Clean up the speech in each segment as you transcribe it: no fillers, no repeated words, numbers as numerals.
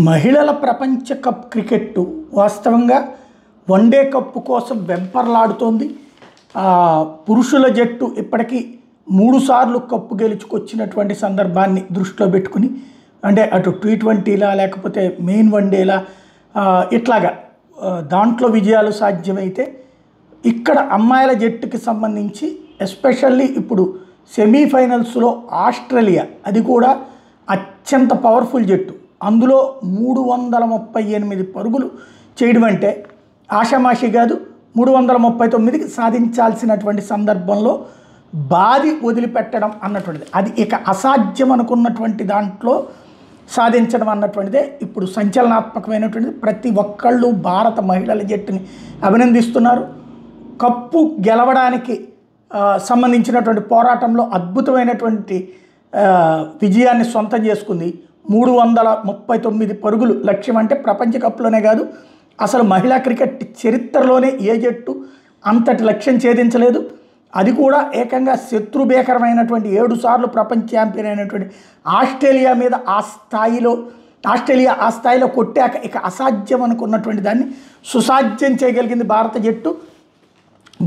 మహిళల ప్రపంచ cup cricket వాస్తవంగా వన్డే కప్ కోసం వెంపర్లాడుతోంది. పురుషుల జట్టు ఇప్పటికీ 3 సార్లు కప్పు గెలుచుకొచ్చినటువంటి సందర్భాన్ని దృష్టిలో పెట్టుకుని, అంటే అటు T20లా లేకపోతే మెయిన్ వన్డేలా ఇట్లాగా దాంట్లో విజయాలు సాధ్యమైతే, ఇక్కడ అమ్మాయిల జట్టుకి సంబంధించి ఎస్పెషల్లీ ఇప్పుడు సెమీఫైనల్స్లో ఆస్ట్రేలియా, అది కూడా అత్యంత పవర్ఫుల్ జట్టు, అందులో 338 పరుగులు చేయడం అంటే ఆషామాషి కాదు. 339కి సాధించాల్సినటువంటి సందర్భంలో బాది వదిలిపెట్టడం అన్నటువంటిది, అది ఇక అసాధ్యం అనుకున్నటువంటి దాంట్లో సాధించడం అన్నటువంటిదే ఇప్పుడు సంచలనాత్మకమైనటువంటిది. ప్రతి ఒక్కళ్ళు భారత మహిళల జట్టుని అభినందిస్తున్నారు. కప్పు గెలవడానికి సంబంధించినటువంటి పోరాటంలో అద్భుతమైనటువంటి విజయాన్ని సొంతం చేసుకుంది. 339 పరుగులు లక్ష్యం అంటే ప్రపంచ కప్లోనే కాదు, అసలు మహిళా క్రికెట్ చరిత్రలోనే ఏ జట్టు అంతటి లక్ష్యం ఛేదించలేదు. అది కూడా ఏకంగా శత్రుభీకరమైనటువంటి 7 సార్లు ప్రపంచ ఛాంపియన్ అయినటువంటి ఆస్ట్రేలియా మీద ఆస్ట్రేలియా ఆ స్థాయిలో కొట్టాక ఇక అసాధ్యం అనుకున్నటువంటి దాన్ని సుసాధ్యం చేయగలిగింది భారత జట్టు.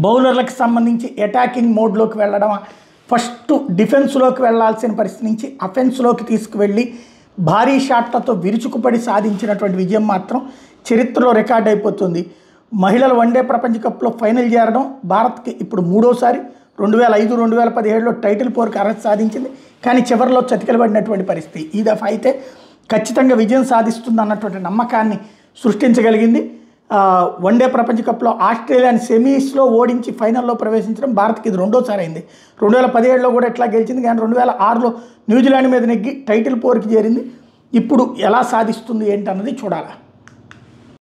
బౌలర్లకు సంబంధించి అటాకింగ్ మోడ్లోకి వెళ్ళడం, ఫస్ట్ డిఫెన్స్లోకి వెళ్లాల్సిన పరిస్థితి నుంచి అఫెన్స్లోకి తీసుకువెళ్ళి భారీ షాట్లతో విరుచుకుపడి సాధించినటువంటి విజయం మాత్రం చరిత్రలో రికార్డ్ అయిపోతుంది. మహిళల వన్డే ప్రపంచ కప్లో ఫైనల్ చేరడం భారత్కి ఇప్పుడు 3వసారి. 2005, 2017లో టైటిల్ పోరుకి అర్హత సాధించింది, కానీ చివరిలో చతికిలబడినటువంటి పరిస్థితి. ఈ దఫా అయితే ఖచ్చితంగా విజయం సాధిస్తుంది అన్నటువంటి నమ్మకాన్ని సృష్టించగలిగింది. వన్డే ప్రపంచ కప్లో ఆస్ట్రేలియాని సెమీస్లో ఓడించి ఫైనల్లో ప్రవేశించడం భారత్కి ఇది 2వసారి అయింది. 2017లో కూడా ఇట్లా గెలిచింది, కానీ 2006లో న్యూజిలాండ్ మీద నెగ్గి టైటిల్ పోరుకి చేరింది. ఇప్పుడు ఎలా సాధిస్తుంది ఏంటన్నది చూడాలి.